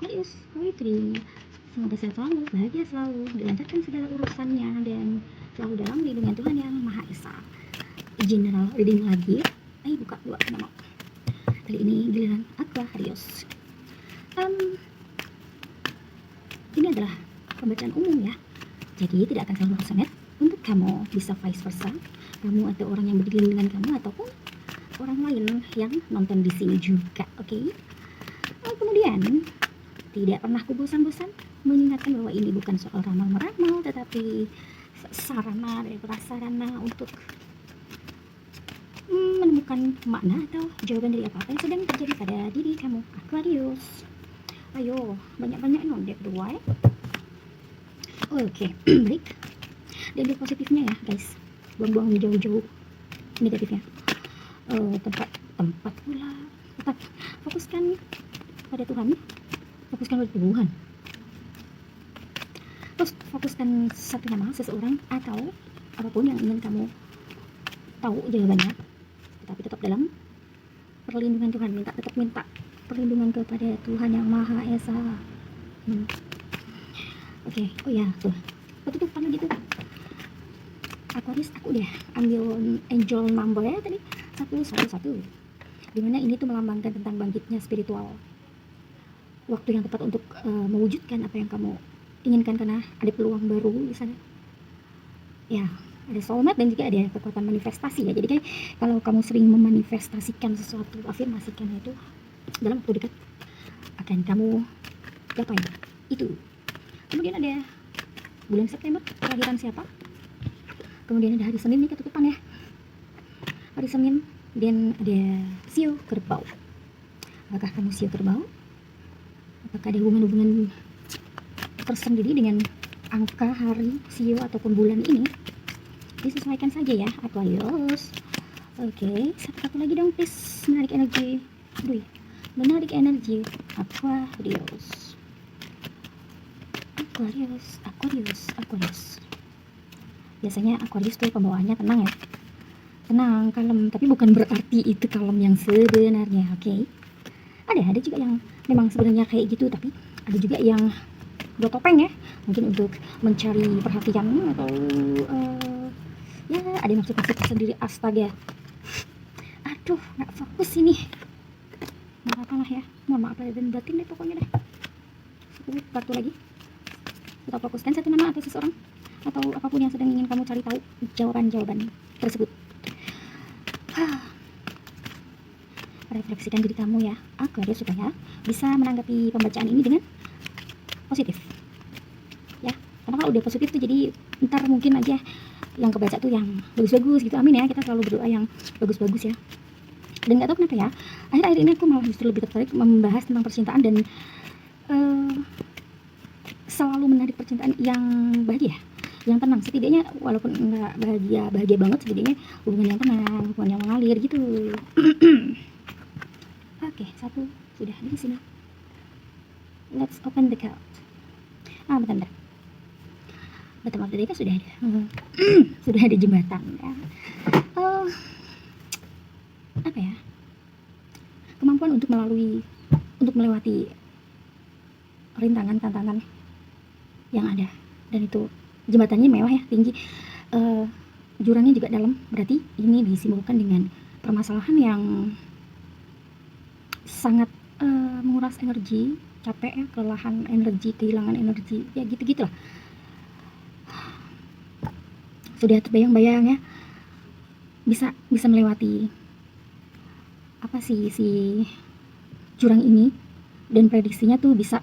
Aquarius, poetry. Semoga sehat selalu, bahagia selalu, dilancarkan segala urusannya, dan selalu dalam lindungan Tuhan Yang Maha Esa. General reading lagi. Ayo buka 2 nama. Kali ini giliran Aquarius. Ini adalah pembacaan umum ya, jadi tidak akan selalu resonate untuk kamu, bisa vice versa, kamu atau orang yang berdiri dengan kamu ataupun orang lain yang nonton di sini juga, oke? Kemudian tidak pernah kubosan-bosan mengingatkan bahwa ini bukan soal ramal-meramal, tetapi sarana dari prasarana untuk menemukan makna atau jawaban dari apa-apa yang sedang terjadi pada diri kamu, Aquarius. Ayo, banyak-banyak deh kedua ya. Oke, baik. Dan positifnya ya guys, buang-buang jauh-jauh negatifnya. Tempat pula, tetap fokuskan pada Tuhan, fokuskan pada Tuhan. Terus fokuskan satu nama, seseorang, atau apapun yang ingin kamu tahu jawabannya, tetapi tetap dalam perlindungan Tuhan. Tetap minta perlindungan kepada Tuhan Yang Maha Esa. Oke, oh ya, tuh ketutupan gitu. Aquarius, aku udah ambil angel number ya tadi 111, dimana ini tuh melambangkan tentang bangkitnya spiritual, waktu yang tepat untuk mewujudkan apa yang kamu inginkan, karena ada peluang baru di sana ya. Ada soulmate dan juga ada kekuatan manifestasi ya. Jadi kayak kalau kamu sering memanifestasikan sesuatu, afirmasikan itu dalam waktu dekat akan kamu gapai itu. Kemudian ada bulan September, kelahiran siapa. Kemudian ada hari Senin, ini ketutupan ya, hari Senin. Dan ada Sio Kerbau. Apakah kamu Sio Kerbau? Apakah ada hubungan-hubungan tersendiri dengan angka, hari, Sio ataupun bulan ini? Disesuaikan saja ya Aquarius. Oke, satu lagi dong please, menarik energi. Menarik energi Aquarius. Biasanya Aquarius tuh pembawaannya tenang ya, tenang, kalem, tapi bukan berarti itu kalem yang sebenarnya, oke? Ada juga yang memang sebenarnya kayak gitu, tapi ada juga yang buat topeng ya, mungkin untuk mencari perhatian atau ya ada maksud sendiri. Astaga, aduh nggak fokus ini, nggak apa-apa lah ya, mohon maaf lahir dan batin deh pokoknya deh. Satu lagi, tetap fokuskan satu nama atau seseorang atau apapun yang sedang ingin kamu cari tahu jawaban tersebut. Refleksikan diri kamu ya Aquarius, supaya bisa menanggapi pembacaan ini dengan positif ya, karena kalau udah positif tuh jadi ntar mungkin aja yang kebaca tuh yang bagus-bagus gitu. Amin ya, kita selalu berdoa yang bagus-bagus ya. Dan gak tahu kenapa ya, akhir-akhir ini aku malah justru lebih tertarik membahas tentang percintaan, dan selalu menarik percintaan yang bahagia, yang tenang, setidaknya walaupun nggak bahagia banget, setidaknya hubungan yang tenang, hubungan yang mengalir gitu. Oke, satu sudah di sini. Let's open the card. Bentar. Betul, waktu itu sudah ada. Sudah ada jembatan ya. Apa ya? Kemampuan untuk melewati rintangan, tantangan yang ada, dan itu jembatannya mewah ya, tinggi, jurangnya juga dalam. Berarti ini disimbolkan dengan permasalahan yang sangat menguras energi, capek ya, kelelahan energi, kehilangan energi ya, gitu-gitulah. Sudah terbayang-bayang ya, bisa melewati apa sih si jurang ini, dan prediksinya tuh bisa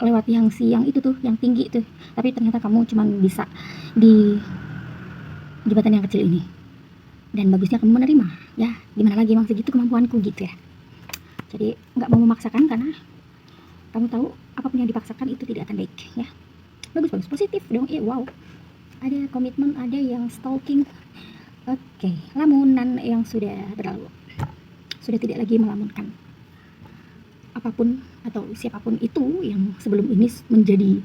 lewati yang itu tuh, yang tinggi tuh, tapi ternyata kamu cuman bisa di jembatan yang kecil ini, dan bagusnya kamu menerima ya, gimana lagi, emang segitu kemampuanku gitu ya. Jadi nggak mau memaksakan, karena kamu tahu apapun yang dipaksakan itu tidak akan baik ya. Bagus, positif dong. Wow, ada komitmen, ada yang stalking. Oke, lamunan yang sudah berlalu, sudah tidak lagi melamunkan apapun atau siapapun itu yang sebelum ini menjadi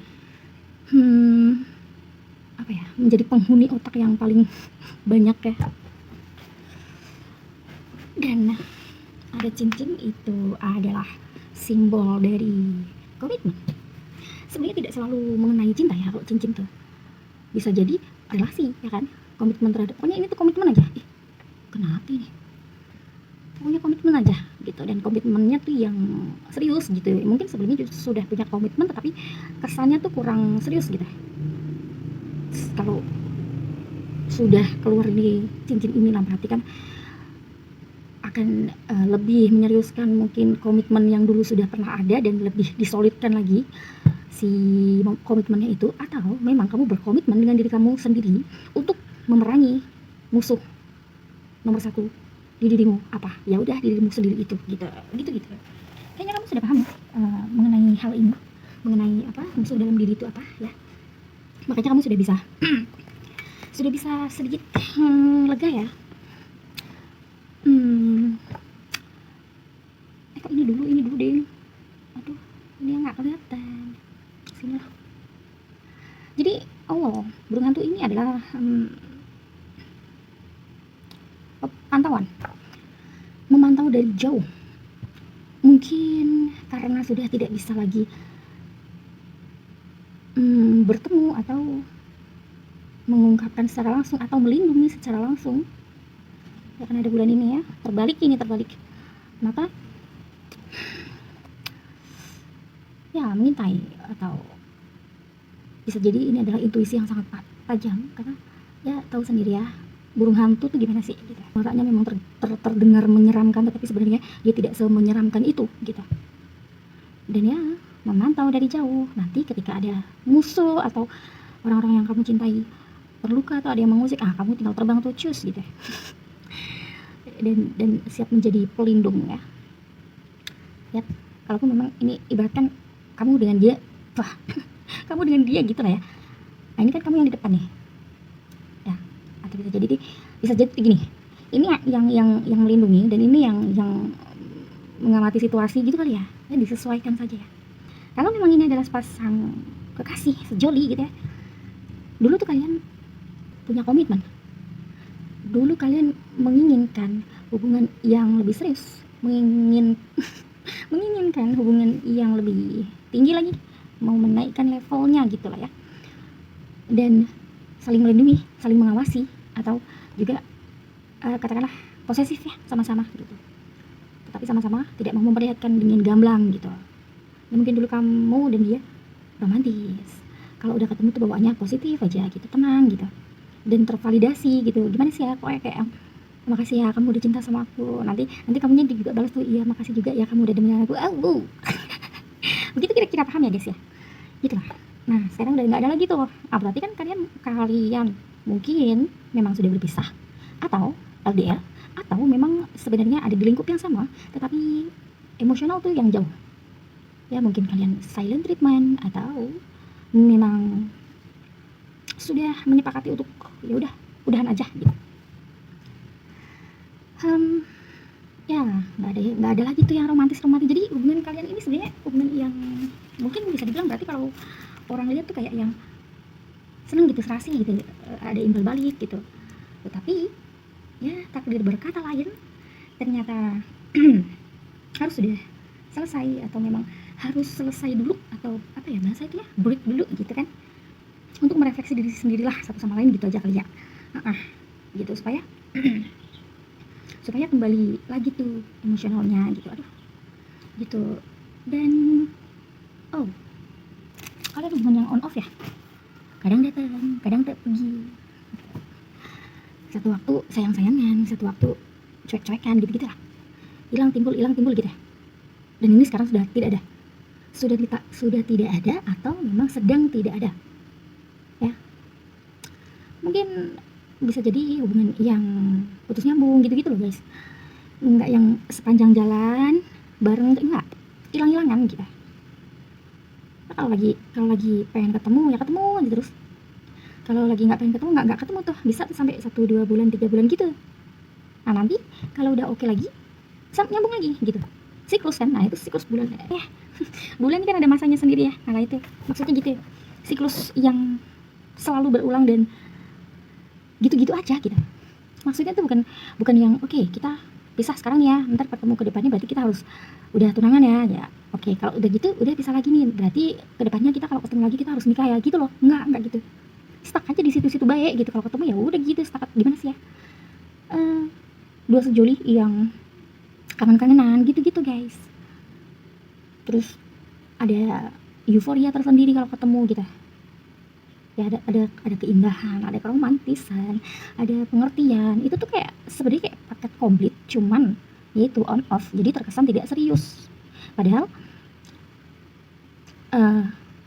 menjadi penghuni otak yang paling banyak ya. Dan ada cincin, itu adalah simbol dari komitmen. komitmen. Sebenarnya tidak selalu mengenai cinta ya, kalau cincin tuh bisa jadi relasi ya kan, komitmen terhadap, pokoknya ini tuh komitmen aja. Kenapa ini, pokoknya komitmen aja gitu, dan komitmennya tuh yang serius gitu. Mungkin sebelumnya sudah punya komitmen tetapi kesannya tuh kurang serius gitu. Kalau sudah keluar ini cincin ini, lah berarti kan akan lebih menyeriuskan mungkin komitmen yang dulu sudah pernah ada dan lebih disolidkan lagi si komitmennya itu. Atau memang kamu berkomitmen dengan diri kamu sendiri untuk memerangi musuh nomor satu di dirimu, apa ya udah dirimu sendiri itu gitu. Kayaknya kamu sudah paham mengenai hal ini, mengenai apa musuh dalam diri itu apa ya. Makanya kamu sudah bisa sudah bisa sedikit lega ya. Kok ini dulu deh, aduh ini nggak kelihatan, sini lah. Jadi burung hantu ini adalah pantauan, memantau dari jauh. Mungkin karena sudah tidak bisa lagi bertemu atau mengungkapkan secara langsung atau melindungi secara langsung ya, karena ada bulan ini ya, terbalik, maka ya mengintai. Atau bisa jadi ini adalah intuisi yang sangat tajam, karena ya tahu sendiri ya, burung hantu tuh gimana sih gitu. Suaranya memang terdengar menyeramkan, tetapi sebenarnya dia tidak semenyeramkan itu gitu. Dan ya memantau dari jauh. Nanti ketika ada musuh atau orang-orang yang kamu cintai terluka atau ada yang mengusik, kamu tinggal terbang tuh cus gitu. dan siap menjadi pelindung ya. Ya, kalau memang ini ibaratkan kamu dengan dia, kamu dengan dia gitu lah ya. Nah ini kan kamu yang di depan nih. Ya, atau bisa jadi gini. Ini yang melindungi dan ini yang mengamati situasi gitu kali ya. Ya disesuaikan saja ya. Kalau memang ini adalah sepasang kekasih sejoli gitu ya. Dulu tuh kalian punya komitmen. Dulu kalian menginginkan hubungan yang lebih serius, menginginkan hubungan yang lebih tinggi lagi, mau menaikkan levelnya gitu lah ya. Dan saling melindungi, saling mengawasi, atau juga katakanlah posesif ya, sama-sama gitu. Tetapi sama-sama tidak mau memperlihatkan dengan gamblang gitu. Ya, mungkin dulu kamu dan dia romantis, kalau udah ketemu tuh bawaannya positif aja gitu, tenang gitu, dan tervalidasi gitu. Gimana sih ya, kok kayak makasih ya kamu udah cinta sama aku, nanti kamunya juga balas tuh, iya makasih juga ya kamu udah dengerin aku. Begitu kira-kira paham ya guys ya, gitu lah. Nah sekarang udah nggak ada lagi tuh. Berarti kan kalian mungkin memang sudah berpisah, atau LDR, atau memang sebenarnya ada di lingkup yang sama tetapi emosional tuh yang jauh ya. Mungkin kalian silent treatment, atau memang sudah menyepakati untuk ya udahan aja gitu. Ya nggak ada lagi tuh yang romantis. Jadi hubungan kalian ini sebenarnya hubungan yang mungkin bisa dibilang, berarti kalau orang lihat tuh kayak yang seneng gitu, serasi gitu, ada imbal balik gitu. Tetapi ya takdir berkata lain, ternyata harus sudah selesai, atau memang harus selesai dulu, atau apa ya bahasa itu ya, break dulu gitu kan, untuk merefleksi diri sendirilah satu sama lain gitu aja kali ya. Gitu supaya kembali lagi tuh emosionalnya gitu. Gitu. Dan kalian hubungan yang on off ya, kadang datang kadang tak pergi, satu waktu sayang-sayangan, satu waktu cuek-cuekan gitu lah, hilang timbul gitu. Dan ini sekarang sudah tidak ada, sudah tidak ada, atau memang sedang tidak ada ya. Mungkin bisa jadi hubungan yang putus nyambung gitu loh guys, enggak yang sepanjang jalan bareng, enggak, hilang-hilangan gitu. Kalau lagi pengen ketemu ya ketemu aja terus, kalau lagi nggak pengen ketemu nggak ketemu tuh, bisa sampai 1-2 bulan 3 bulan gitu. Nah nanti kalau udah oke lagi nyambung lagi gitu, siklus kan. Nah itu siklus bulan ya. Bulan ini kan ada masanya sendiri ya. Nah itu maksudnya gitu, siklus yang selalu berulang dan gitu-gitu aja gitu. Maksudnya tuh bukan yang oke, kita pisah sekarang ya, ntar ketemu ke depannya berarti kita harus udah tunangan ya. Ya oke, kalau udah gitu udah pisah lagi nih, berarti ke depannya kita kalau ketemu lagi kita harus nikah ya gitu loh. Enggak gitu, stuck aja di situ-situ baik gitu. Kalau ketemu ya udah gitu, stuck gimana sih ya, dua sejoli yang kangen-kangenan gitu-gitu guys. Terus ada euforia tersendiri kalau ketemu gitu ya, ada keindahan, ada keromantisan, ada pengertian. Itu tuh kayak sebenarnya kayak paket komplit, cuman yaitu on off, jadi terkesan tidak serius. Padahal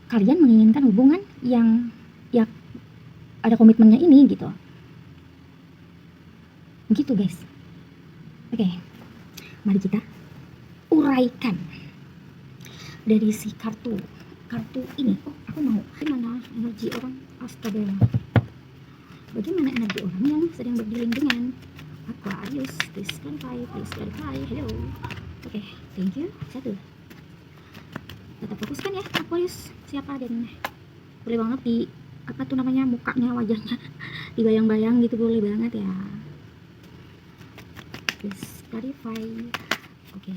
kalian menginginkan hubungan yang ya ada komitmennya ini gitu guys. Oke, mari kita uraikan dari si kartu ini. Oh, aku mau gimana energi orang, astaga, bagaimana energi orang yang sedang berdealing dengan Aquarius. Please clarify. Hello. Oke, thank you. Satu, tetap fokuskan ya Aquarius siapa, dan boleh banget di apa tuh namanya, mukanya, wajahnya dibayang-bayang gitu, boleh banget ya. Please clarify. Oke.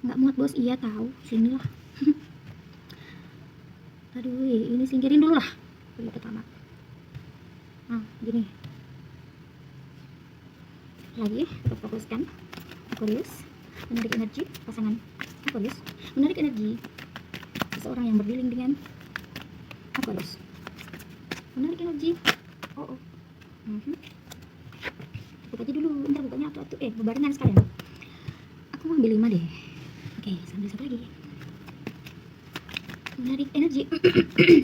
Nggak muat bos, iya tahu, sinilah. Aduh, ini singkirin dulu lah pertama. Nah gini lagi, tetap fokuskan Aquarius, menarik energi pasangan Aquarius, menarik energi seseorang yang berdealing dengan Aquarius, menarik energi. Buka aja dulu, ntar bukanya atu-atu, bebarengan sekalian. Aku mau ambil 5 deh. Oke, sambil satu lagi. Menarik energi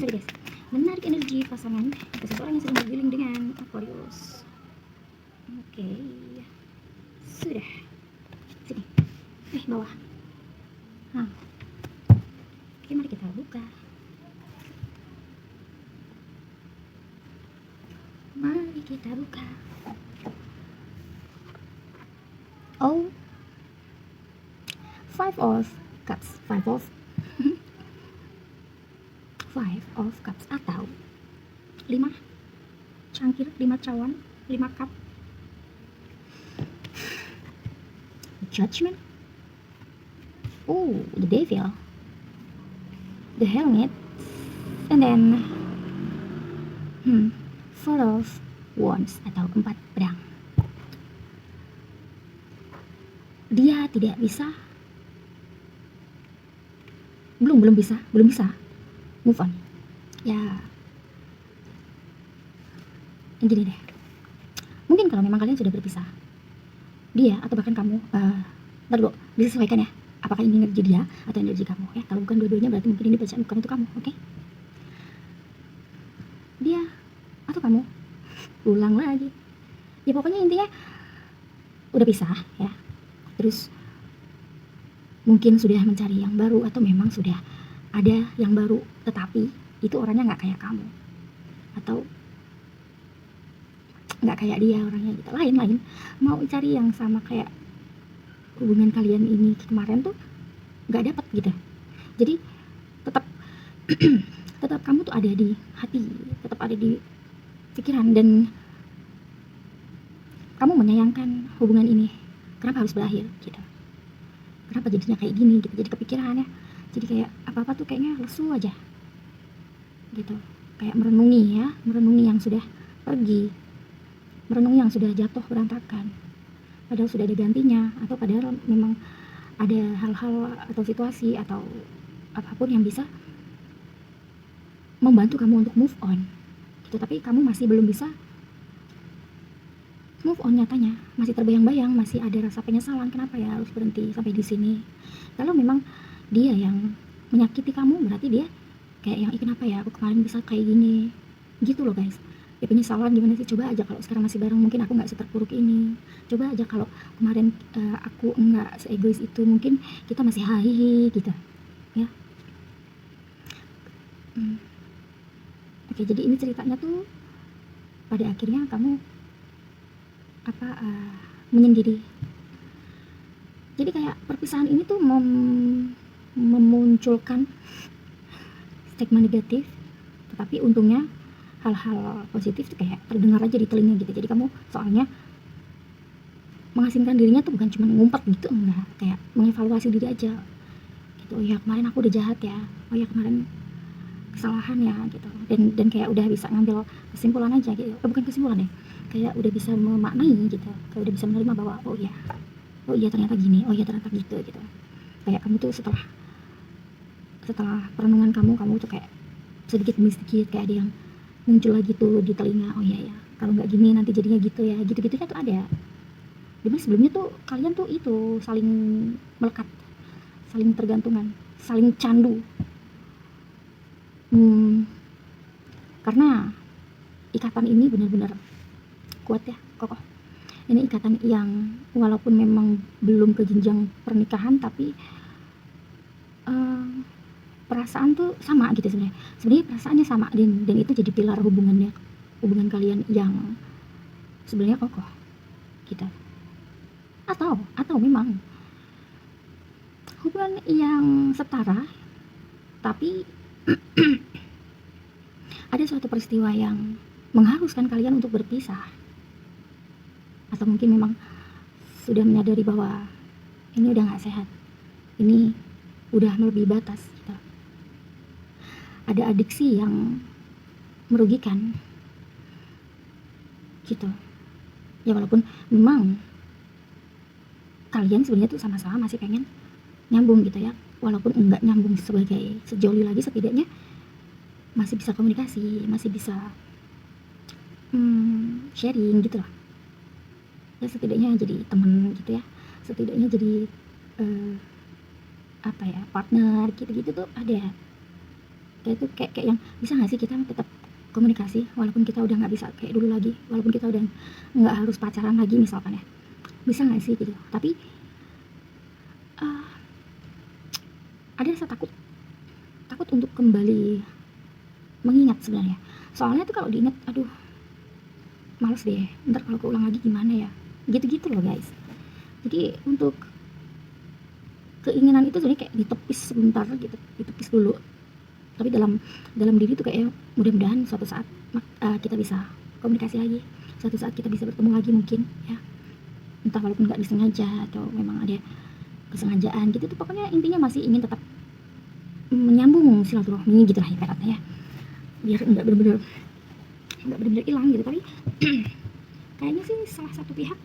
sorry guys, menarik energi pasangan seseorang yang sedang berdealing dengan Aquarius. Oke, sudah. Sini, bawah. Oke, mari kita buka. Oh, Five of Cups atau 5 cangkir, 5 cawan, 5 cup. Judgment. Oh, the Devil, the Hermit, and then Four of Wands atau 4 pedang. Dia tidak bisa, belum bisa move on ya. Yang gini deh, mungkin kalau memang kalian sudah berpisah, dia atau bahkan kamu, ntar dulu disesuaikan ya, apakah ini energi dia atau energi kamu ya. Kalau bukan dua-duanya berarti mungkin ini bacaan bukan untuk kamu. Oke? Dia atau kamu, ulang lagi ya, pokoknya intinya udah pisah ya, terus mungkin sudah mencari yang baru, atau memang sudah ada yang baru tetapi itu orangnya nggak kayak kamu, atau nggak kayak dia orangnya gitu, lain mau cari yang sama kayak hubungan kalian ini kemarin tuh nggak dapat gitu. Jadi tetap kamu tuh ada di hati, tetap ada di pikiran, dan kamu menyayangkan hubungan ini. Kenapa harus berakhir gitu, kenapa jadinya kayak gini gitu. Jadi kepikiran ya, jadi kayak apa-apa tuh kayaknya lesu aja gitu, kayak merenungi yang sudah pergi, merenungi yang sudah jatuh berantakan padahal sudah ada gantinya, atau padahal memang ada hal-hal atau situasi atau apapun yang bisa membantu kamu untuk move on gitu, tapi kamu masih belum bisa move on. Nyatanya masih terbayang-bayang, masih ada rasa penyesalan, kenapa ya harus berhenti sampai di sini. Kalau memang dia yang menyakiti kamu, berarti dia kayak yang kenapa ya aku kemarin bisa kayak gini gitu loh guys. Ya penyesalan gimana sih, coba aja kalau sekarang masih bareng mungkin aku nggak seterpuruk ini, coba aja kalau kemarin aku nggak seegois itu, mungkin kita masih hahihi gitu ya. Oke, jadi ini ceritanya tuh pada akhirnya kamu menyendiri. Jadi kayak perpisahan ini tuh memunculkan stigma negatif, tetapi untungnya hal-hal positif tuh kayak terdengar aja di telinga gitu. Jadi kamu soalnya mengasingkan dirinya tuh bukan cuma ngumpet gitu, enggak, kayak mengevaluasi diri aja gitu. Oh ya kemarin aku udah jahat ya, oh ya kemarin kesalahan ya gitu, dan kayak udah bisa ngambil kesimpulan aja gitu, bukan kesimpulan ya, kayak udah bisa memaknai gitu, kayak udah bisa menerima bahwa oh iya ternyata gini, oh iya ternyata gitu gitu. Kayak kamu tuh setelah perenungan kamu tuh kayak sedikit demi sedikit kayak ada yang muncul lagi tuh di telinga, oh iya ya kalau nggak gini nanti jadinya gitu ya, gitu-gitunya tuh ada. Dimana sebelumnya tuh kalian tuh itu saling melekat, saling tergantungan, saling candu. Karena ikatan ini benar-benar kuat ya, kokoh. Ini ikatan yang walaupun memang belum ke jenjang pernikahan, tapi perasaan tuh sama gitu sebenarnya. Sebenarnya perasaannya sama, dan itu jadi pilar hubungan kalian yang sebenarnya kokoh gitu. Atau memang hubungan yang setara, tapi ada suatu peristiwa yang mengharuskan kalian untuk berpisah, atau mungkin memang sudah menyadari bahwa ini udah gak sehat, ini udah melebihi batas gitu. Ada adiksi yang merugikan gitu ya, walaupun memang kalian sebenarnya tuh sama-sama masih pengen nyambung gitu ya, walaupun enggak nyambung sebagai sejoli lagi, setidaknya masih bisa komunikasi, masih bisa sharing gitu lah ya, setidaknya jadi temen gitu ya, setidaknya jadi partner gitu-gitu tuh ada. Kayak yang bisa nggak sih kita tetap komunikasi walaupun kita udah nggak bisa kayak dulu lagi, walaupun kita udah nggak harus pacaran lagi misalkan ya, bisa nggak sih gitu. Tapi ada rasa takut untuk kembali mengingat sebenarnya. Soalnya tuh kalau diingat, aduh males deh, ntar kalau keulang lagi gimana ya, gitu-gitu loh guys. Jadi untuk keinginan itu sebenarnya kayak ditepis sebentar gitu, ditepis dulu. Tapi dalam diri tuh kayak mudah-mudahan suatu saat kita bisa komunikasi lagi, suatu saat kita bisa bertemu lagi mungkin ya, entah walaupun nggak disengaja atau memang ada kesengajaan gitu tuh, pokoknya intinya masih ingin tetap menyambung silaturahmi gitu lah ibaratnya ya, biar nggak benar-benar hilang gitu. Tapi kayaknya sih salah satu pihak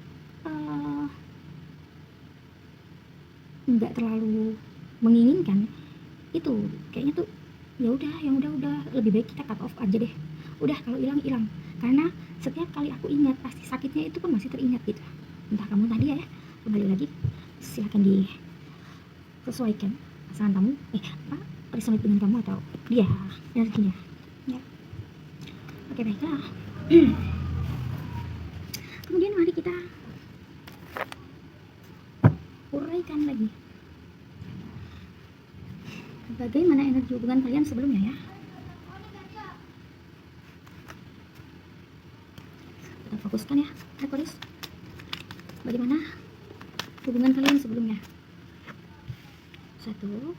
nggak terlalu menginginkan itu, kayaknya tuh ya udah, yang udah lebih baik kita cut off aja deh, udah kalau hilang, karena setiap kali aku ingat pasti sakitnya itu pun masih teringat gitu. Entah kamu tadi ya, kembali lagi silahkan disesuaikan pasangan kamu resonate dengan kamu atau dia energinya ya. Oke baiklah. Kemudian mari kita uraikan lagi bagaimana energi hubungan kalian sebelumnya ya. Kita fokuskan ya Aquarius, bagaimana hubungan kalian sebelumnya. Satu,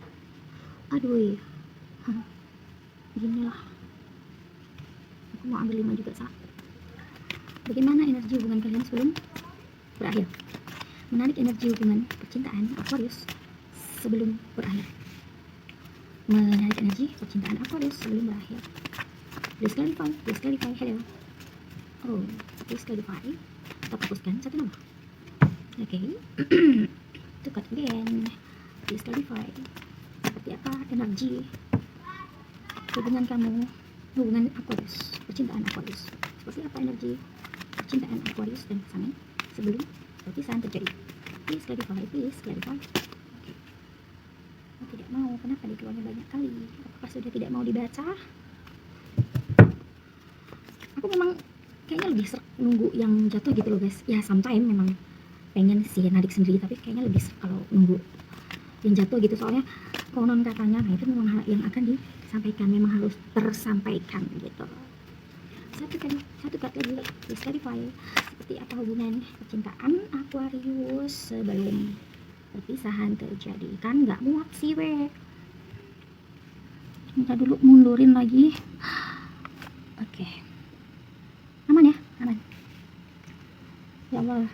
aduh gini lah, aku mau ambil 5 juga bagaimana energi hubungan kalian sebelum berakhir. Menarik energi hubungan percintaan Aquarius sebelum berakhir. Menarik energi percintaan Aquarius sebelum berakhir. Please clarify, hello. Oh, please clarify. Kita fokuskan satu nama. Oke. Tukar again. Please clarify. Seperti apa energi hubungan kamu, hubungan Aquarius, percintaan Aquarius. Seperti apa energi percintaan Aquarius dan pasangan sebelum perpisahan terjadi. Please clarify. Okay. Oh, tidak mau, kenapa dikeluarnya banyak kali? Apakah sudah tidak mau dibaca? Aku memang kayaknya lebih serak nunggu yang jatuh gitu loh guys. Ya sometimes memang pengen sih narik sendiri, tapi kayaknya lebih serak kalau nunggu yang jatuh gitu. Soalnya konon katanya itu memang hal yang akan disampaikan, memang harus tersampaikan gitu. Satu kat lagi, please clarify. Seperti apa hubungan percintaan Aquarius sebelum perpisahan terjadi? Kan nggak muat sih we. Kita dulu mundurin lagi. Oke. Aman ya, aman. Ya Allah,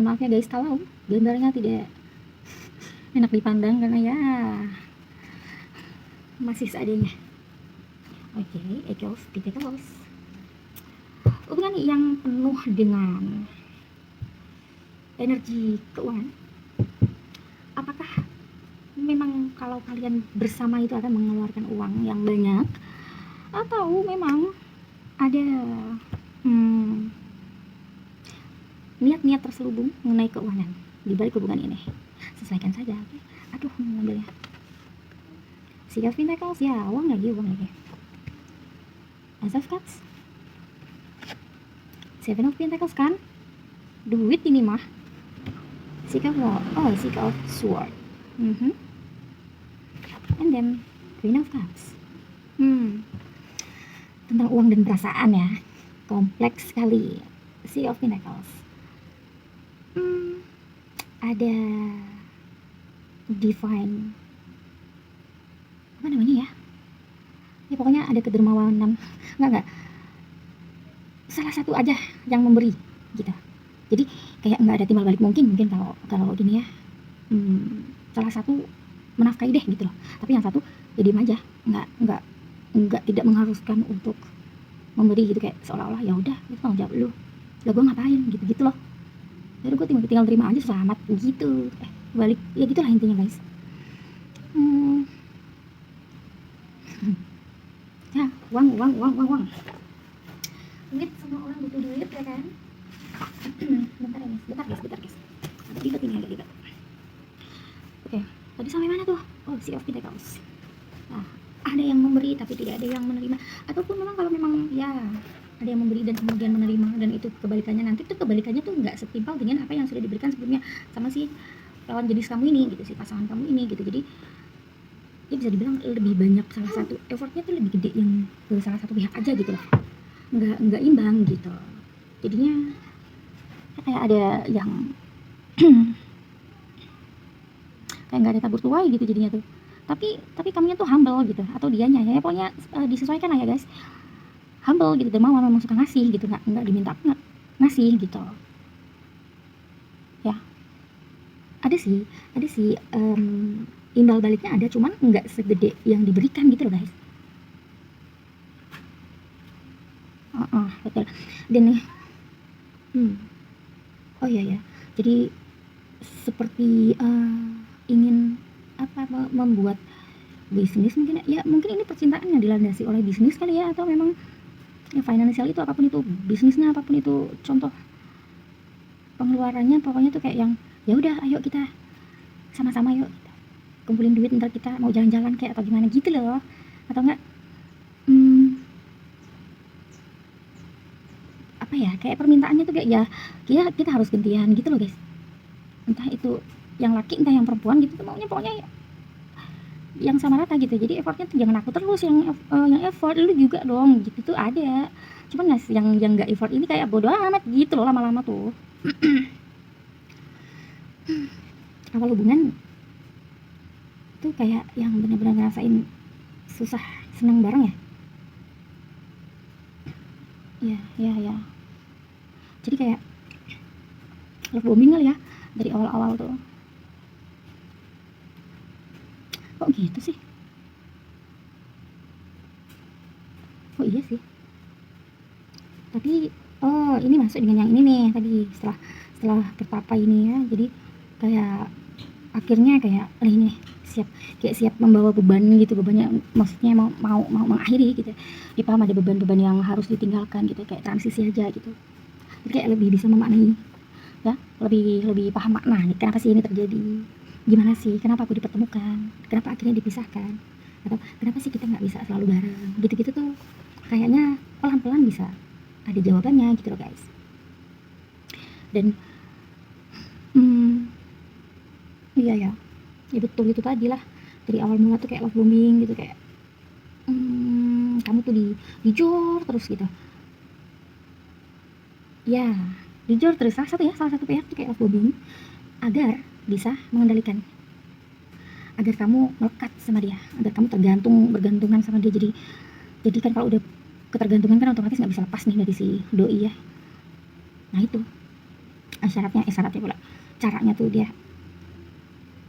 Mohon maaf ya guys kalau gambarnya tidak enak dipandang karena ya masih seadanya. Oke, Eight of Pentacles. Hubungan yang penuh dengan energi keuangan. Apakah memang kalau kalian bersama itu akan mengeluarkan uang yang banyak, atau memang ada niat-niat terselubung mengenai keuangan di balik hubungan ini? Sesuaikan saja. Oke. Aduh, ngambilnya Six of Pentacles, ya uang lagi. Ace of Cups, Seven of Pentacles kan, duit ini mah. Six of Sword, and then Queen of Cups. Tentang uang dan perasaan ya, kompleks sekali. Six of Pentacles. Ada divine, apa namanya ya? Ya pokoknya ada kedermawanan. Enggak. Salah satu aja yang memberi gitu. Jadi kayak nggak ada timbal balik mungkin kalau gini ya. Salah satu menafkahi deh gitu loh. Tapi yang satu ya diem aja, nggak tidak mengharuskan untuk memberi gitu, kayak seolah-olah ya udah itu tanggung jawab lu. Lah gue ngapain gitu loh. Jadi gue tinggal terima aja, selamat gitu. Balik ya gitulah intinya guys. Ya, uang. Mungkin semua orang butuh duit ya kan. Bentar guys. Agak ribet ini, agak ribet. Oke, tadi sampai mana tuh? Oh, Six of Pentacles. Nah, ada yang memberi tapi tidak ada yang menerima, ataupun memang kalau memang ya ada yang memberi dan kemudian menerima, dan itu kebalikannya, nanti tuh kebalikannya tuh nggak setimpal dengan apa yang sudah diberikan sebelumnya sama si lawan jenis kamu ini gitu, si pasangan kamu ini gitu. Jadi ya bisa dibilang lebih banyak, salah satu effortnya tuh lebih gede yang ke salah satu pihak aja gitu loh, nggak imbang gitu. Jadinya kayak ada yang kayak nggak ada tabur tuai gitu jadinya tuh. Tapi kamunya tuh humble gitu, atau dianya ya pokoknya disesuaikan lah ya guys. Humble gitu, dermawan, memang suka ngasih gitu, nggak diminta, nggak ngasih gitu ya. Ada sih imbal baliknya ada, cuman nggak segede yang diberikan gitu loh guys. Betul. Dan nih oh iya ya, jadi seperti ingin membuat bisnis mungkin ya, mungkin ini percintaan yang dilandasi oleh bisnis kali ya, atau memang ya financial itu, apapun itu bisnisnya, apapun itu contoh pengeluarannya, pokoknya tuh kayak yang ya udah ayo kita sama-sama yuk kumpulin duit, ntar kita mau jalan-jalan kayak atau gimana gitu loh, atau enggak apa ya, kayak permintaannya tuh kayak ya kita harus gantian gitu loh guys, entah itu yang laki entah yang perempuan gitu tuh maunya pokoknya ya yang sama rata gitu. Jadi effortnya tuh jangan aku terus yang effort, lu juga dong gitu tuh ada. Cuman yang nggak effort ini kayak bodoh amat gitu loh lama-lama tuh. Awal hubungan tuh kayak yang benar-benar ngerasain susah senang bareng ya. Ya. Jadi kayak love bombing kali ya dari awal-awal tuh. Kok gitu sih? Oh iya sih. Tapi ini masuk dengan yang ini nih tadi, setelah bertapa ini ya. Jadi kayak akhirnya kayak ini siap membawa beban gitu, bebannya maksudnya mau mengakhiri gitu. Dipaham ada beban-beban yang harus ditinggalkan gitu, kayak transisi aja gitu. Jadi kayak lebih bisa memaknai ya, lebih paham makna nih, kenapa sih ini terjadi, gimana sih kenapa aku dipertemukan, kenapa akhirnya dipisahkan, atau kenapa sih kita nggak bisa selalu bareng, gitu-gitu tuh kayaknya pelan-pelan bisa ada jawabannya gitu loh guys. Dan iya ya betul itu tadi lah, dari awal mula tuh kayak love bombing gitu, kayak kamu tuh dijor terus gitu ya, dijor terus salah satu pihak tuh kayak love bombing agar bisa mengendalikan, agar kamu melekat sama dia, agar kamu bergantungan sama dia. Jadi kan kalau udah ketergantungan kan otomatis nggak bisa lepas nih dari si doi ya. Nah itu syaratnya pula, caranya tuh dia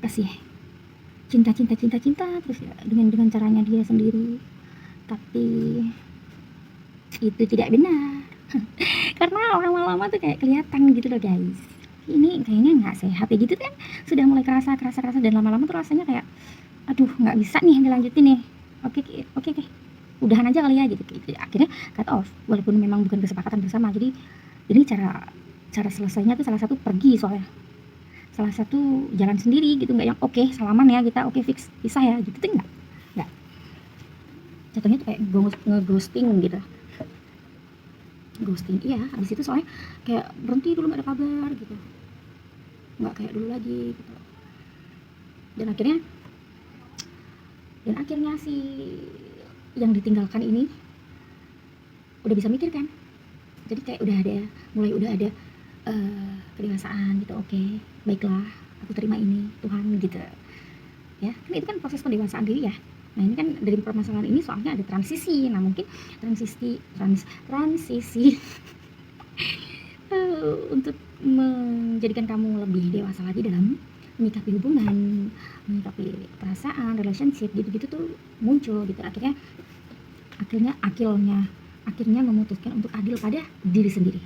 kasih cinta terus ya, dengan caranya dia sendiri, tapi itu tidak benar. Karena lama-lama tuh kayak kelihatan gitu loh guys, ini kayaknya nggak sehat ya gitu kan, sudah mulai kerasa dan lama-lama tuh rasanya kayak aduh nggak bisa nih dilanjutin nih, oke, udahan aja kali ya gitu. Akhirnya cut off, walaupun memang bukan kesepakatan bersama. Jadi ini cara selesainya tuh salah satu pergi, soalnya salah satu jalan sendiri gitu, nggak yang oke salaman ya kita, oke fix pisah ya gitu tuh nggak jatuhnya tuh kayak nge-ghosting gitu. Ghosting iya, habis itu soalnya kayak berhenti dulu, nggak ada kabar gitu, nggak kayak dulu lagi gitu. Dan akhirnya si yang ditinggalkan ini udah bisa mikir kan, jadi kayak udah ada kedewasaan gitu. Oke, baiklah, aku terima ini Tuhan gitu ya. Kan itu kan proses pendewasaan diri ya. Nah ini kan dari permasalahan ini soalnya ada transisi. Nah mungkin transisi untuk menjadikan kamu lebih dewasa lagi dalam menyikapi hubungan, menyikapi perasaan, relationship gitu-gitu tuh muncul gitu. Akhirnya memutuskan untuk adil pada diri sendiri.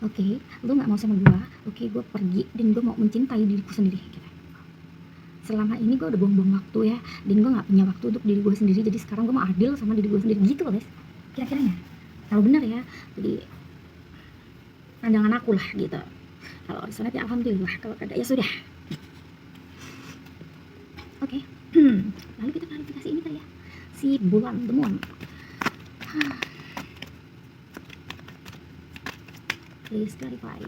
Oke, lu nggak mau sama gue, oke, gue pergi dan gue mau mencintai diriku sendiri gitu. Selama ini gue udah buang-buang waktu ya, dan gue nggak punya waktu untuk diri gue sendiri, jadi sekarang gue mau adil sama diri gue sendiri gitu loh guys, kira-kiranya. Kalau benar ya, jadi pandangan aku lah gitu. Kalau sunat ya alhamdulillah, kalau kada ya sudah. Oke. Lalu kita klarifikasi ini kali ya, si bulan demuan. Please clarify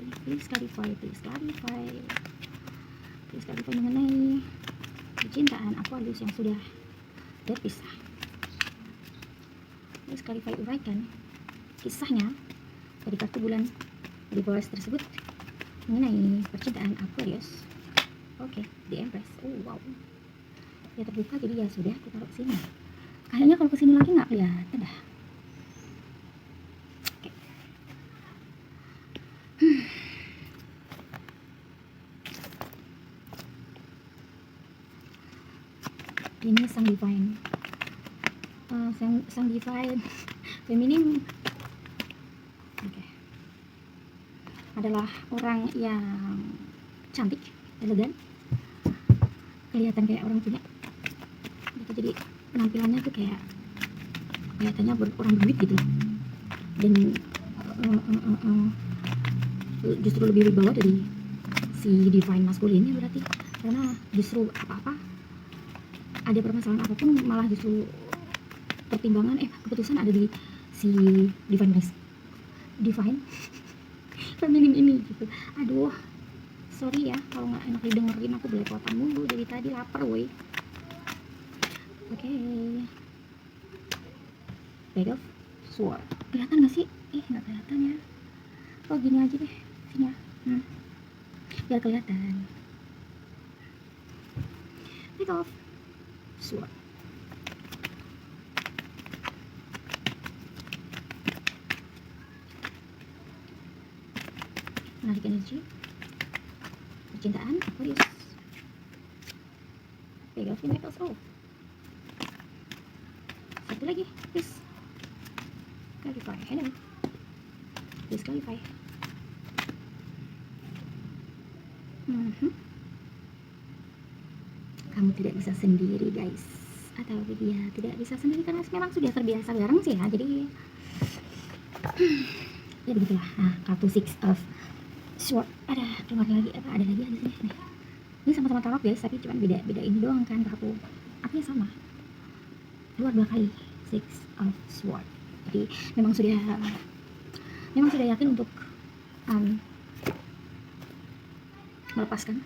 mengenai percintaan Aquarius yang sudah berpisah. Please clarify, uraikan kisahnya dari kartu bulan divorce tersebut mengenai percintaan Aquarius. Oke, the Empress. Oh wow, ya terbuka, jadi ya sudah, kita taruh sini. Kayaknya kalau kesini lagi nggak kelihatan dah. Ini sang divine, sang divine feminim. Oke. Adalah orang yang cantik, elegan, kelihatan kayak orang punya gitu. Jadi penampilannya tuh kayak kelihatannya orang berduit gitu, dan justru lebih berbawa dari si divine maskulin ya berarti, karena justru apa-apa ada permasalahan apapun malah justru pertimbangan keputusan ada di si divine feminim ini gitu. Aduh, sorry ya kalau nggak enak didengerin, aku belepotan mulu dari tadi, lapar woi. Oke. Page of Swords, kelihatan nggak sih? Nggak kelihatan ya. Oh gini aja deh sini ya, biar kelihatan. Page of Swords, menarik energi percintaan Aquarius. Page of Pentacles. Oh, satu lagi, please clarify. Hello, please clarify. Kamu tidak bisa sendiri guys, atau dia tidak bisa sendiri karena memang sudah terbiasa bareng sih ya, jadi ya begitulah. Nah, kartu Six of Swords ada keluar lagi, ada lagi di sini nih. Ini sama-sama tarot guys, tapi cuma beda ini doang kan, kartu artinya sama, keluar 2 kali Six of Swords. Jadi memang sudah yakin untuk melepaskan.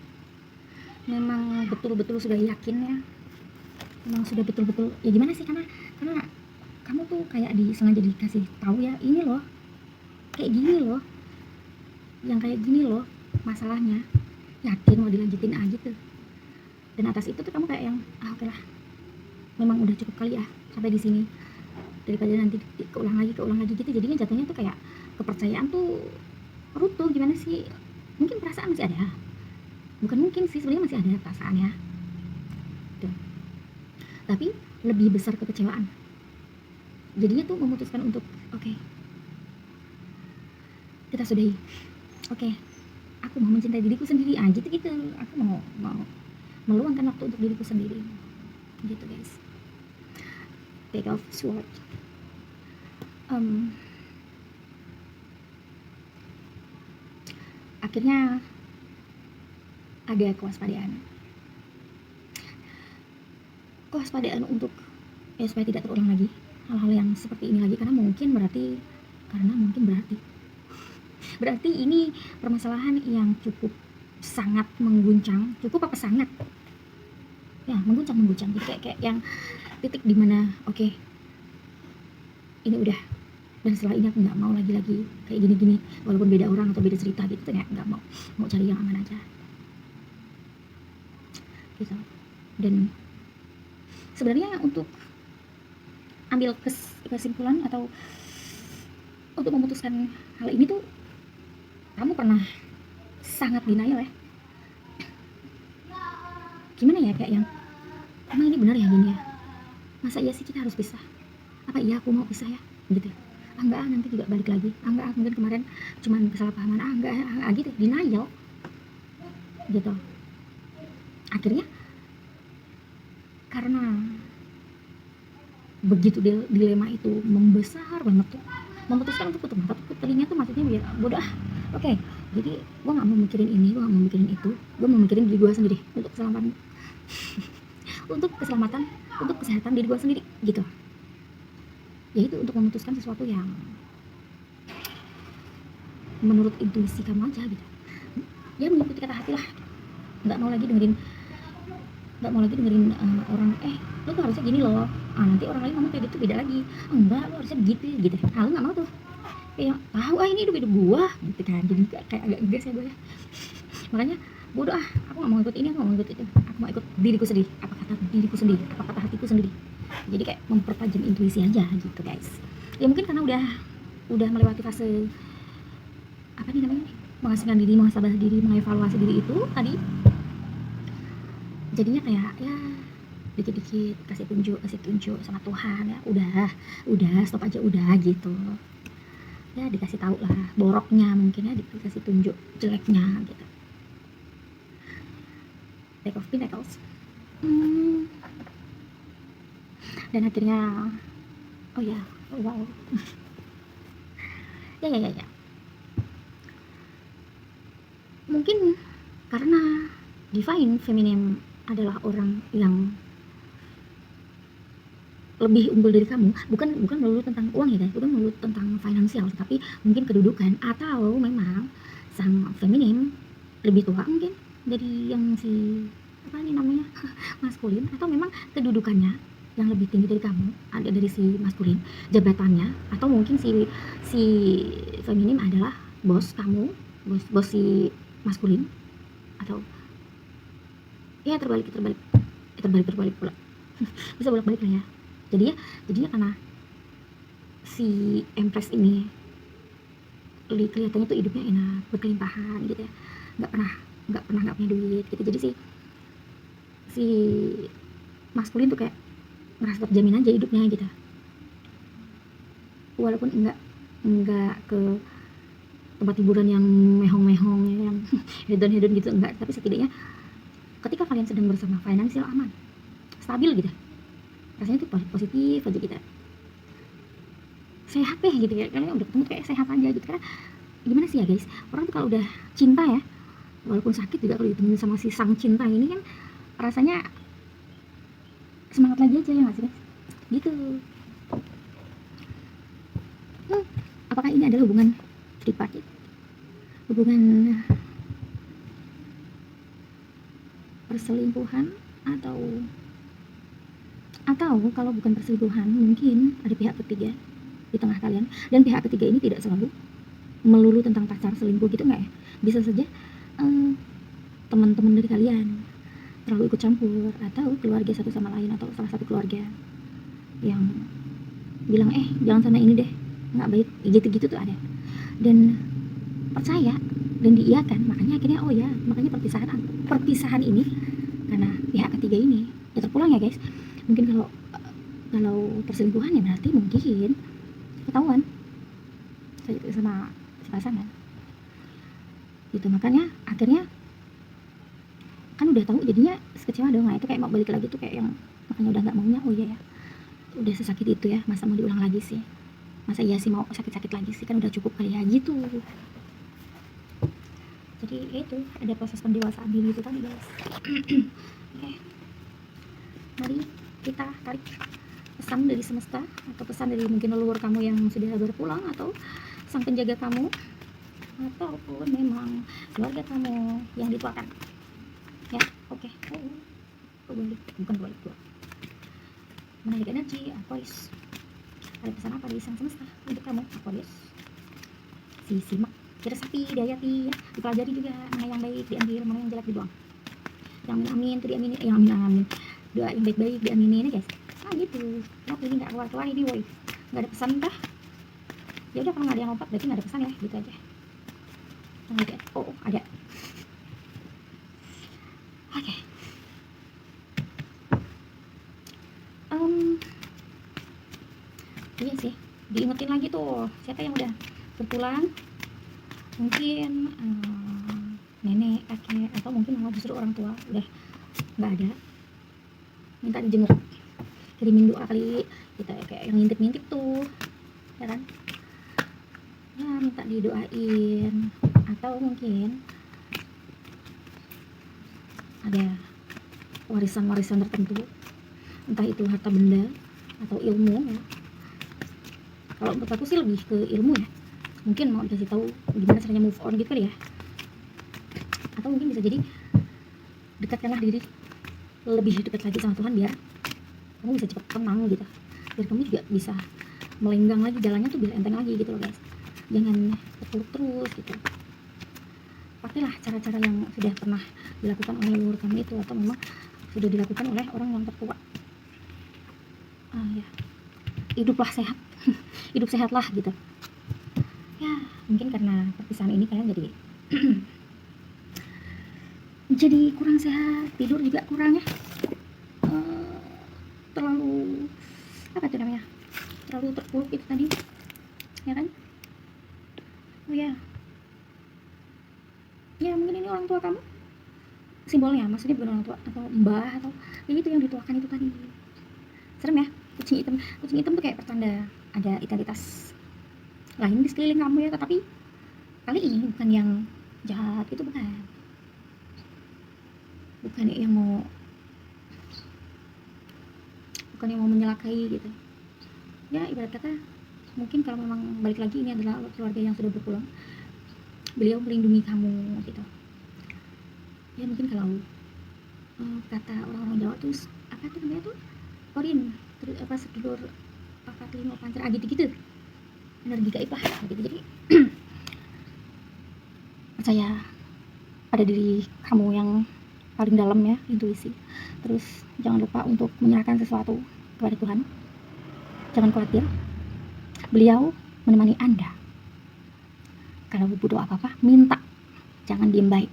Memang betul-betul sudah yakin ya, memang sudah betul-betul ya gimana sih, karena kamu tuh kayak sengaja dikasih tahu ya, ini loh kayak gini loh, yang kayak gini loh masalahnya, yakin mau dilanjutin aja tuh. Dan atas itu tuh kamu kayak yang oke lah, memang udah cukup kali ya sampai di sini, daripada nanti keulang lagi gitu. Jadinya jatuhnya tuh kayak kepercayaan tuh runtuh, gimana sih, Mungkin perasaan masih ada, bukan mungkin sih, sebenarnya masih ada perasaan ya tuh. Tapi lebih besar kekecewaan, jadinya tuh memutuskan untuk oke, kita sudahi, oke, aku mau mencintai diriku sendiri aja gitu, aku mau meluangkan waktu untuk diriku sendiri gitu guys. Take off sword. Akhirnya ada kewaspadaan untuk supaya tidak terulang lagi hal-hal yang seperti ini lagi, karena mungkin berarti ini permasalahan yang cukup sangat mengguncang, cukup apa sangat ya, mengguncang jadi kayak yang titik dimana oke, ini udah, dan setelah ini aku nggak mau lagi kayak gini walaupun beda orang atau beda cerita gitu, nggak mau cari yang aman aja gitu. Dan sebenarnya untuk ambil kesimpulan atau untuk memutuskan hal ini tuh, kamu pernah sangat denial ya, gimana ya, kayak yang emang ini benar ya gini ya, masa iya sih kita harus pisah, apa iya aku mau pisah ya gitu, enggak, nanti juga balik lagi, enggak, mungkin kemarin cuman kesalahpahaman, enggak, gitu, denial gitu. Akhirnya karena begitu dilema itu membesar banget tuh, memutuskan untuk tutup mata, tutup telinga tuh, maksudnya biar bodoh oke, jadi gue gak mau mikirin ini, gue gak mau mikirin itu, gue mau mikirin diri gue sendiri untuk keselamatan untuk kesehatan diri gue sendiri gitu. Yaitu untuk memutuskan sesuatu yang menurut intuisi kamu aja gitu, ya mengikuti kata hati lah, nggak mau lagi dengerin orang lo tuh harusnya gini loh, nanti orang lain ngomong kayak gitu beda lagi, enggak lo harusnya begitu gitu, lo nggak mau tuh, kayak tahu ini hidup gua gitu kan, jadi kayak agak gas ya gue ya. Makanya bodoh aku nggak mau ikut ini, aku nggak mau ikut itu, aku mau ikut diriku sendiri, apa kata diriku sendiri, apa kata hatiku sendiri. Jadi kayak mempertajam intuisi aja gitu guys. Ya mungkin karena udah melewati fase apa nih namanya, mengasingkan diri, muhasabah diri, mengevaluasi diri itu tadi, jadinya kayak ya dikit-dikit kasih tunjuk sama Tuhan ya, udah stop aja udah gitu ya, dikasih tahu lah boroknya, mungkin ya dikasih tunjuk jeleknya gitu. Take off pinnacles. Dan akhirnya wow ya mungkin karena divine feminine adalah orang yang lebih unggul dari kamu, bukan melulu tentang uang ya guys, bukan melulu tentang finansial, tapi mungkin kedudukan, atau memang sang feminim lebih tua mungkin dari yang si apa nih namanya maskulin, atau memang kedudukannya yang lebih tinggi dari kamu, ada dari si maskulin, jabatannya, atau mungkin si feminim adalah bos kamu, bos si maskulin, atau ya terbalik pula bisa bolak-balik lah ya. Jadinya karena si Empress ini kelihatannya tuh hidupnya enak, berkelimpahan gitu ya, nggak pernah nggak punya duit gitu. Jadi si maskulin tuh kayak merasa terjamin aja hidupnya gitu, walaupun enggak ke tempat hiburan yang mehong-mehong yang hedon-hedon gitu, enggak, tapi setidaknya ketika kalian sedang bersama, finansial aman, stabil gitu, rasanya tuh positif aja kita, sehat deh gitu ya, kalian udah ketemu kayak sehat aja gitu. Karena gimana sih ya guys, orang tuh kalau udah cinta ya, walaupun sakit juga kalau ditemenin sama si sang cinta ini kan rasanya semangat lagi aja ya nggak sih guys gitu. Apakah ini adalah hubungan tripartit, hubungan perselingkuhan, atau kalau bukan perselingkuhan mungkin ada pihak ketiga di tengah kalian, dan pihak ketiga ini tidak selalu melulu tentang pacar selingkuh gitu, enggak ya, bisa saja teman-teman dari kalian terlalu ikut campur, atau keluarga satu sama lain, atau salah satu keluarga yang bilang jangan sana ini deh, nggak baik, gitu-gitu tuh ada, dan percaya dan diiyakan, makanya makanya akhirnya oh ya, makanya perpisahan ini karena pihak ketiga ini ya terpulang ya guys. Mungkin kalau perselingkuhan ya berarti mungkin ketahuan sama si pasangan gitu. Makanya akhirnya kan udah tahu jadinya kecewa dong. Nah itu kayak mau balik lagi tuh kayak yang makanya udah nggak maunya. Oh iya ya, udah sesakit itu ya, masa mau diulang lagi sih, masa iya sih mau sakit-sakit lagi sih, kan udah cukup kali ya gitu. Jadi ya itu ada proses pendewasaan diri itu tadi guys. Oke, mari kita tarik pesan dari semesta atau pesan dari mungkin leluhur kamu yang sudah berpulang, atau sang penjaga kamu, ataupun memang keluarga kamu yang dituakan ya. Oke. Kebalik, bukan kebalik dua, menarik energi Aquarius. Ada pesan apa dari sang semesta untuk kamu Aquarius? Simak, diresapi, dihayati ya, dipelajari juga, mana yang baik diambil, mana yang jelek dibuang, yang amin itu diaminin, yang amin doa yang baik-baik diaminin ya guys. Nah gitu. Nah ini nggak keluar ini woi, nggak ada pesan kah? Ya udah, kalau nggak ada yang lompat berarti nggak ada pesan ya, gitu aja. Oh ada. Oke. Iya sih, diingetin lagi tuh siapa yang udah berpulang, mungkin nenek, kakek, atau mungkin malah justru orang tua udah nggak ada, minta dijenguk, kirimin doa kali kita ya, kayak yang ngintip-ngintip tuh ya kan ya, minta didoain. Atau mungkin ada warisan-warisan tertentu, entah itu harta benda atau ilmu ya. Kalau untuk aku sih lebih ke ilmu ya, mungkin mau dikasih tahu gimana caranya move on gitu kali ya. Atau mungkin bisa jadi dekatkanlah diri lebih dekat lagi sama Tuhan biar kamu bisa cepat tenang gitu, biar kamu juga bisa melenggang lagi jalannya tuh, biar enteng lagi gitu loh guys. Jangan terpuruk terus gitu. Pakailah cara-cara yang sudah pernah dilakukan oleh leluhur kamu itu, atau memang sudah dilakukan oleh orang yang tertua. Ya, hiduplah sehat. Hidup sehatlah gitu ya. Mungkin karena perpisahan ini kalian jadi jadi kurang sehat, tidur juga kurang ya, terlalu apa itu namanya, terlalu terpuruk itu tadi ya kan. Oh ya mungkin ini orang tua kamu simbolnya, maksudnya bukan orang tua atau mbah atau ya itu yang dituakan itu tadi. Serem ya, kucing hitam tuh kayak pertanda ada identitas lain di sekeliling kamu ya. Tetapi kali ini bukan yang jahat itu, bukan yang mau menyelakai gitu ya. Ibarat kata mungkin kalau memang balik lagi ini adalah keluarga yang sudah berpulang, beliau melindungi kamu gitu ya. Mungkin kalau kata orang-orang Jawa tuh apa tuh namanya tuh, korin terus apa, sedulur pakat lima pancer gitu energi gaib lah gitu. Jadi percaya pada diri kamu yang paling dalam ya, intuisi. Terus jangan lupa untuk menyerahkan sesuatu kepada Tuhan, jangan khawatir, beliau menemani Anda. Kalau butuh apa-apa minta, jangan diem baik.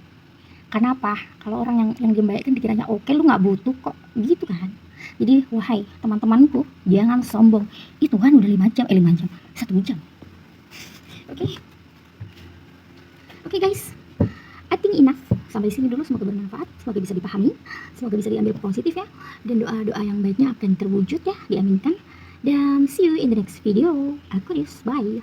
Karena apa? Kalau orang yang diem baik kan dikiranya oke, lu nggak butuh kok gitu kan. Jadi wahai teman-temanku, jangan sombong. Itu kan udah 5 jam 1 jam. Oke guys, I think enough. Sampai sini dulu, semoga bermanfaat, semoga bisa dipahami, semoga bisa diambil positif ya, dan doa-doa yang baiknya akan terwujud ya, diaminkan. Dan see you in the next video. Aquarius, bye.